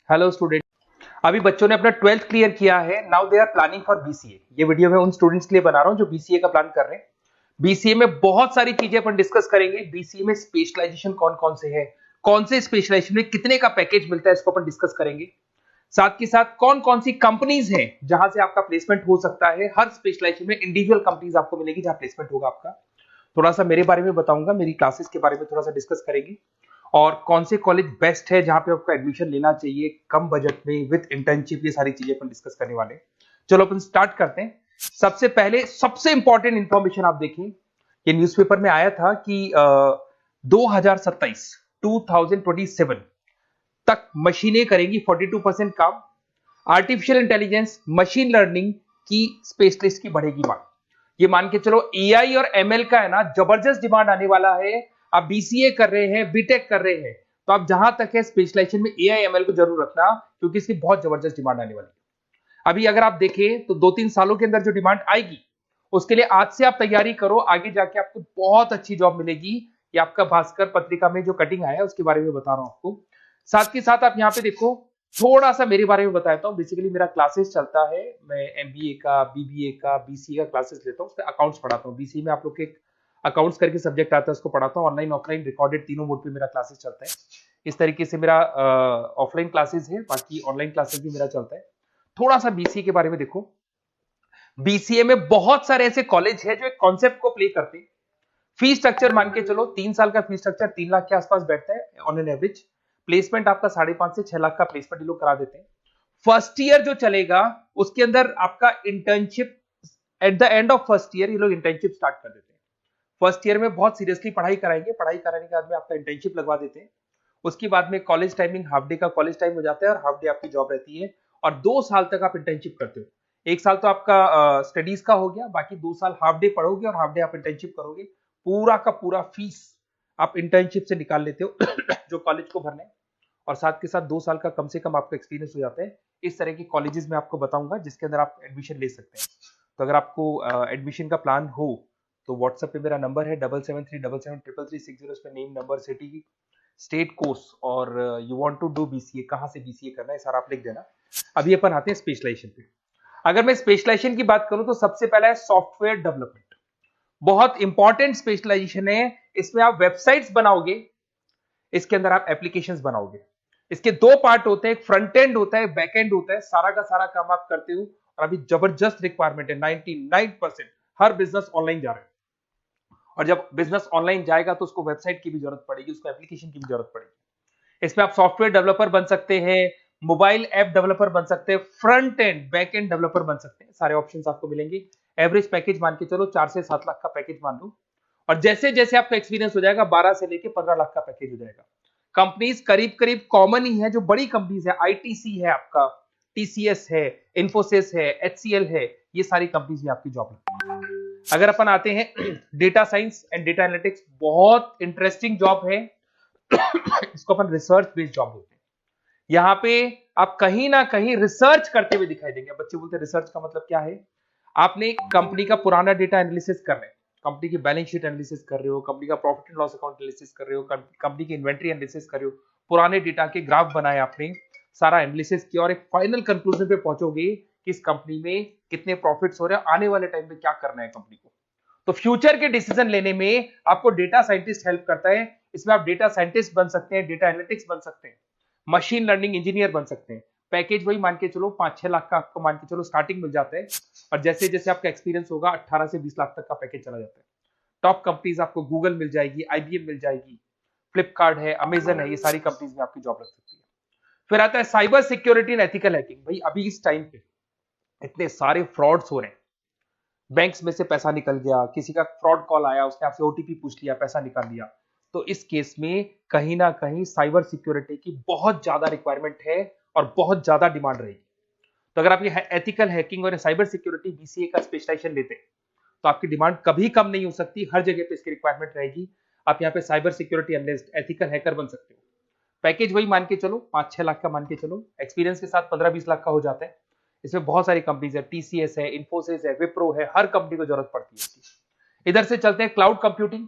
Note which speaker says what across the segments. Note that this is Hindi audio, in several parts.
Speaker 1: Hello student. अभी बच्चों ने अपना 12th क्लियर किया है। Now they are planning for BCA. ये वीडियो मैं उन स्टूडेंट्स के लिए बना रहा हूं जो बीसीए का प्लान कर रहे हैं। बीसीए में बहुत सारी चीजें अपन डिस्कस करेंगे। बीसीए में स्पेशलाइजेशन कौन कौन से है, कौन से स्पेशलाइजेशन में कितने का पैकेज मिलता है, इसको अपन डिस्कस करेंगे। साथ के साथ कौन कौन सी कंपनीज हैं जहां से आपका प्लेसमेंट हो सकता है। हर स्पेशलाइजेशन में इंडिविजुअल कंपनीज आपको मिलेगी जहां प्लेसमेंट होगा आपका। थोड़ा सा मेरे बारे में बताऊंगा, मेरी क्लासेस के बारे में थोड़ा सा डिस्कस करेंगे और कौन से कॉलेज बेस्ट है जहां पे आपको एडमिशन लेना चाहिए कम बजट में विद इंटर्नशिप। ये सारी चीजें अपन डिस्कस करने वाले हैं। चलो अपन स्टार्ट करते हैं। सबसे पहले सबसे इंपॉर्टेंट इंफॉर्मेशन आप देखिए, ये न्यूज़पेपर में आया था कि 2027 2027 तक मशीनें करेंगी 42% काम। आर्टिफिशियल इंटेलिजेंस, मशीन लर्निंग की स्पेशलिस्ट की बढ़ेगी मांग। ये मान के चलो एआई और एमएल का है ना जबरदस्त डिमांड आने वाला है। आप बीसीए कर रहे हैं, बीटेक कर रहे हैं, तो आप जहां तक है स्पेशलाइजेशन में एआई एमएल को जरूर रखना, क्योंकि इसकी बहुत जबरदस्त डिमांड आने वाली है। अभी अगर आप देखें तो 2-3 सालों के अंदर जो डिमांड आएगी उसके लिए आज से आप तैयारी करो, आगे जाके आपको बहुत अच्छी जॉब मिलेगी। ये आपका भास्कर पत्रिका में जो कटिंग आया है उसके बारे में बता रहा हूं आपको। साथ ही साथ आप यहाँ पे देखो, थोड़ा सा मेरे बारे में बताता हूँ। बेसिकली मेरा क्लासेस चलता है, मैं एमबीए का, बीबीए का, बीसीए का क्लासेस लेता हूँ, उसमें अकाउंट्स पढ़ाता हूँ। बीसीए में आप लोग के अकाउंट्स करके सब्जेक्ट आता है, उसको पढ़ाता हूँ। ऑनलाइन ऑफलाइन रिकॉर्डेड तीनों मोड पे मेरा क्लासेस चलता है। इस तरीके से मेरा ऑफलाइन क्लासेस है, बाकी ऑनलाइन क्लासेस भी मेरा चलता है। थोड़ा सा बीसीए के बारे में देखो। बीसीए में बहुत सारे ऐसे कॉलेज है जो एक कॉन्सेप्ट को प्ले करते हैं। फीस स्ट्रक्चर मान के चलो 3 साल का फीस स्ट्रक्चर 3 लाख के आसपास बैठता है ऑन एन एवरेज। प्लेसमेंट आपका 5.5 से 6 लाख का प्लेसमेंट ये लोग करा देते हैं। फर्स्ट ईयर जो चलेगा उसके अंदर आपका internship, at the end of first year ये लोग इंटर्नशिप स्टार्ट कर देते हैं। फर्स्ट ईयर में बहुत सीरियसली पढ़ाई कराएंगे, पढ़ाई कराने के बाद में आपका इंटर्नशिप लगवा देते हैं। उसके बाद में कॉलेज टाइमिंग हाफ डे का कॉलेज टाइम हो जाता है और हाफ डे आपकी जॉब रहती है। और 2 साल तक आप इंटर्नशिप करते हो। 1 साल तो आपका स्टडीज का हो गया, बाकी 2 साल हाफ डे पढ़ोगे और हाफ डे आप इंटर्नशिप करोगे। पूरा का पूरा फीस आप इंटर्नशिप से निकाल लेते हो जो कॉलेज को भरना है। और साथ के साथ 2 साल का कम से कम आपका एक्सपीरियंस हो जाता है। इस तरह के कॉलेजेस में आपको बताऊंगा जिसके अंदर आप एडमिशन ले सकते हैं। तो अगर आपको एडमिशन का प्लान हो तो व्हाट्सएप पे मेरा नंबर है 7737733360। इस पे name, number, city, state, course और you want to do BCA, कहां से बीसीए करना है सारा आप लिख देना। अभी अपन आते हैं स्पेशलाइजेशन पे। अगर मैं स्पेशलाइजेशन की बात करूं तो सबसे पहला है सॉफ्टवेयर डेवलपमेंट। बहुत इंपॉर्टेंट स्पेशलाइजेशन है। इसमें आप वेबसाइट्स बनाओगे, इसके अंदर आप एप्लीकेशंस बनाओगे। इसके 2 पार्ट होते हैं, एक फ्रंट एंड होता है, बैक एंड होता है। सारा का सारा काम आप करते हो और अभी जबरदस्त रिक्वायरमेंट है। 99% हर बिजनेस ऑनलाइन जा रहा है और जब बिजनेस ऑनलाइन जाएगा तो उसको वेबसाइट की भी जरूरत पड़ेगी, उसको एप्लीकेशन की भी जरूरत पड़ेगी। इसमें आप सॉफ्टवेयर डेवलपर बन सकते हैं, मोबाइल ऐप डेवलपर बन सकते हैं, front end back end developer बन सकते हैं। सारे ऑप्शंस आपको मिलेंगे। एवरेज पैकेज मान के चलो 4 से 7 लाख का पैकेज मान लो। और जैसे जैसे आपका एक्सपीरियंस हो जाएगा 12 से लेके 15 लाख का पैकेज हो जाएगा। कंपनीज करीब करीब कॉमन ही है, जो बड़ी कंपनीज है, आईटीसी है आपका, टीसीएस है, इन्फोसिस है, एचसीएल है, ये सारी कंपनीज में आपकी जॉब लगती है। अगर अपन आते हैं data science and data analytics, बहुत इंटरेस्टिंग जॉब है। इसको अपन रिसर्च बेस्ड जॉब बोलते हैं। यहाँ पे आप कहीं ना कहीं रिसर्च करते हुए दिखाई देंगे। बच्चे बोलते हैं रिसर्च का मतलब क्या है। आपने कंपनी का पुराना डेटा एनालिसिस कर रहे हैं, कंपनी की बैलेंस शीट एनालिसिस कर रहे हो, कंपनी का profit and loss account analysis कर रहे हो, कंपनी की इन्वेंट्री एनालिसिस कर रहे हो, पुराने डेटा के ग्राफ बनाए आपने, सारा एनालिसिस किया और एक फाइनल कंक्लूजन पे पहुंचोगे कि इस कंपनी में कितने प्रॉफिट्स हो रहे हैं, आने वाले टाइम में क्या करना है कंपनी को। तो फ्यूचर के डिसीजन लेने में आपको डेटा साइंटिस्ट हेल्प करता है। इसमें आप डेटा साइंटिस्ट बन सकते हैं, डेटा एनालिटिक्स बन सकते हैं, मशीन लर्निंग इंजीनियर बन सकते हैं। पैकेज वही मान के चलो 5-6 लाख का आपको मान के चलो स्टार्टिंग मिल जाता है। और जैसे जैसे आपका एक्सपीरियंस होगा 18 से 20 लाख तक का पैकेज चला जाता है। टॉप कंपनीज आपको गूगल मिल जाएगी, आईबीएम मिल जाएगी, फ्लिपकार्ट है, अमेजन है, ये सारी कंपनीज में आपकी जॉब लग सकती है। फिर आता है cyber security and ethical hacking. भाई अभी इस टाइम पे इतने सारे फ्रॉड्स हो रहे हैं, बैंक्स में से पैसा निकल गया, किसी का फ्रॉड कॉल आया, उसने आपसे ओटीपी पूछ लिया, पैसा निकाल लिया। तो इस केस में कहीं ना कहीं साइबर सिक्योरिटी की बहुत ज्यादा रिक्वायरमेंट है और बहुत ज्यादा डिमांड रहेगी। तो अगर आप ये एथिकल हैकिंग और साइबर सिक्योरिटी बीसीए का स्पेशलाइजेशन लेते हैं तो आपकी डिमांड कभी कम नहीं हो सकती, हर जगह पे इसकी रिक्वायरमेंट रहेगी। आप यहाँ पे cyber security analyst, ethical hacker बन सकते हो। पैकेज वही मान के चलो 5-6 लाख का मान के चलो, एक्सपीरियंस के साथ 15-20 लाख का हो जाता है। इसमें बहुत सारी कंपनीज है, टीसीएस है, इन्फोसिस है, विप्रो है, हर कंपनी को जरूरत पड़ती है इसकी। इधर से चलते हैं क्लाउड कंप्यूटिंग।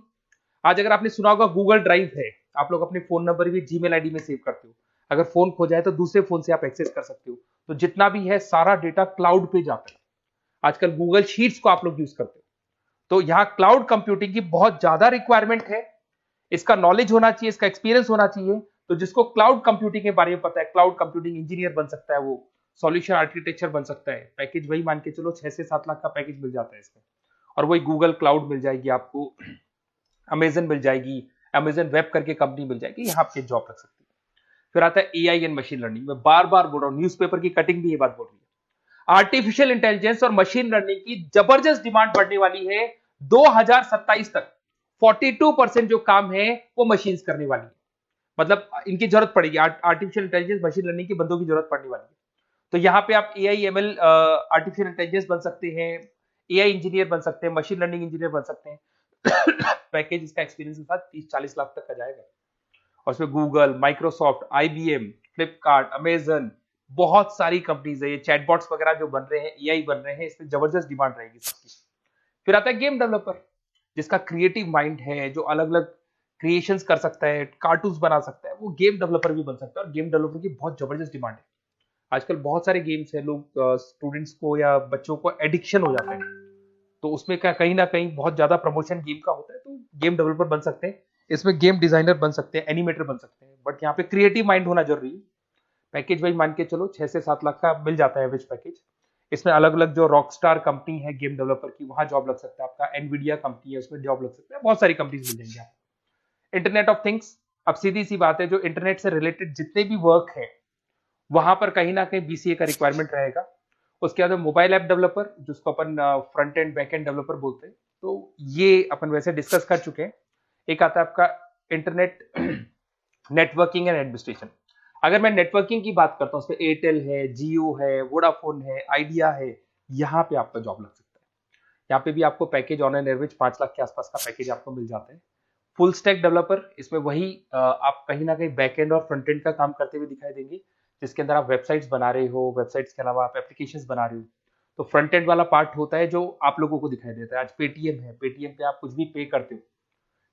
Speaker 1: आज अगर आपने सुना होगा गूगल ड्राइव है, आप लोग अपने फोन नंबर भी जीमेल आईडी में सेव करते हो। अगर फोन खो जाए तो दूसरे फोन से आप एक्सेस कर सकते हो। तो जितना भी है सारा डेटा क्लाउड पे जाता है। आजकल गूगल शीट्स को आप लोग यूज करते हो, तो यहाँ क्लाउड कंप्यूटिंग की बहुत ज्यादा रिक्वायरमेंट है। इसका नॉलेज होना चाहिए, इसका एक्सपीरियंस होना चाहिए। तो जिसको क्लाउड कंप्यूटिंग के बारे में पता है, क्लाउड कंप्यूटिंग इंजीनियर बन सकता है, वो सॉल्यूशन आर्किटेक्चर बन सकता है। पैकेज वही मान के चलो 6 से 7 लाख का पैकेज मिल जाता है इसमें, और वही गूगल क्लाउड मिल जाएगी आपको, अमेजन मिल जाएगी, अमेजन वेब करके कंपनी मिल जाएगी, यहाँ आपके जॉब लग सकती है। फिर आता है एआई एंड मशीन लर्निंग। मैं बार बार बोल रहा हूँ, न्यूज़पेपर की कटिंग भी ये बात बोल रही है। आर्टिफिशियल इंटेलिजेंस और मशीन लर्निंग की जबरदस्त डिमांड बढ़ने वाली है 2027 तक। 42% जो काम है वो मशीन्स करने वाली है, मतलब इनकी जरूरत पड़ेगी। आर्टिफिशियल इंटेलिजेंस मशीन लर्निंग के बंदों की जरूरत पड़ने वाली है। तो यहाँ पे आप एआई एमएल आर्टिफिशियल इंटेलिजेंस बन सकते हैं, एआई इंजीनियर बन सकते हैं, मशीन लर्निंग इंजीनियर बन सकते हैं। पैकेज इसका एक्सपीरियंस के साथ 30-40 लाख तक का जाएगा। और उसमें Google, Microsoft, IBM, Flipkart, Amazon, बहुत सारी कंपनीज है। ये चैटबॉट्स वगैरह जो बन रहे हैं, एआई बन रहे हैं, इसमें जबरदस्त डिमांड रहेगी सबकी। फिर आता है गेम डेवलपर, जिसका क्रिएटिव माइंड है, जो अलग अलग क्रिएशंस कर सकता है, कार्टून्स बना सकता है, वो गेम डेवलपर भी बन सकता है। और गेम डेवलपर की बहुत जबरदस्त डिमांड है। आजकल बहुत सारे गेम्स है, लोग स्टूडेंट्स को या बच्चों को एडिक्शन हो जाता है, तो उसमें क्या कहीं ना कहीं बहुत ज्यादा प्रमोशन गेम का होता है। तो गेम डेवलपर बन सकते हैं, इसमें गेम डिजाइनर बन सकते हैं, एनिमेटर बन सकते हैं, बट यहाँ पे क्रिएटिव माइंड होना जरूरी है। पैकेज वही मान के चलो 6 से 7 लाख का मिल जाता है एवरेज पैकेज। इसमें अलग अलग जो रॉकस्टार कंपनी है गेम डेवलपर की, वहां जॉब लग सकता है आपका। एनवीडिया कंपनी है, उसमें जॉब लग सकता है। बहुत सारी कंपनीज मिल जाएंगी आपको। इंटरनेट ऑफ थिंग्स, अब सीधी सी बात है, जो इंटरनेट से रिलेटेड जितने भी वर्क है वहां पर कहीं ना कहीं बीसीए का रिक्वायरमेंट रहेगा। उसके बाद मोबाइल ऐप डेवलपर, जिसको अपन front end back end developer बोलते हैं, तो ये अपन वैसे डिस्कस कर चुके हैं। एक आता है आपका इंटरनेट नेटवर्किंग एंड एडमिनिस्ट्रेशन। अगर मैं नेटवर्किंग की बात करता हूँ, उसमें एयरटेल है, जियो है, वोडाफोन है, आइडिया है, यहाँ पे आपका जॉब लग सकता है। यहाँ पे भी आपको package on an average 5 lakh के आसपास का पैकेज आपको मिल जाता है। फुल स्टैक डेवलपर, इसमें वही आप कहीं ना कहीं बैक एंड और फ्रंट एंड का काम करते हुए दिखाई देंगे, जिसके अंदर आप वेबसाइट्स बना रहे हो, वेबसाइट्स के अलावा आप एप्लीकेशंस बना रहे हो। तो फ्रंट एंड वाला पार्ट होता है जो आप लोगों को दिखाई देता है। आज पेटीएम है, पेटीएम पे आप कुछ भी पे करते हो,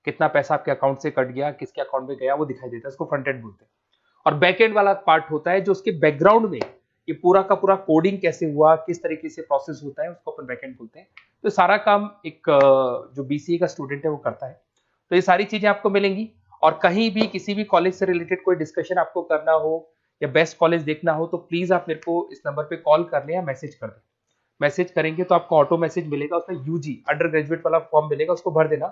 Speaker 1: कितना पैसा आपके अकाउंट से कट गया, किसके अकाउंट में गया, वो दिखाई देता है, उसको फ्रंट एंड बोलते हैं। और बैक एंड वाला पार्ट होता है जो उसके बैकग्राउंड में ये पूरा का पूरा कोडिंग कैसे हुआ, किस तरीके से प्रोसेस होता है, उसको अपन बैक एंड बोलते हैं। तो सारा काम एक जो बीसीए का स्टूडेंट है वो करता है। तो ये सारी चीजें आपको मिलेंगी। और कहीं भी किसी भी कॉलेज से रिलेटेड कोई डिस्कशन आपको करना हो या बेस्ट कॉलेज देखना हो, तो प्लीज आप मेरे को इस नंबर पे कॉल कर लें या मैसेज कर दें। मैसेज करेंगे तो आपको ऑटो मैसेज मिलेगा, उसमें यूजी अंडर ग्रेजुएट वाला फॉर्म मिलेगा, उसको भर देना।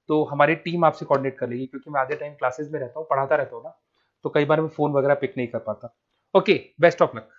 Speaker 1: तो हमारी टीम आपसे कोऑर्डिनेट कर लेगी, क्योंकि मैं आधे टाइम क्लासेस में रहता हूँ, पढ़ाता रहता हूँ ना, तो कई बार मैं फोन वगैरह पिक नहीं कर पाता। Okay, best of luck.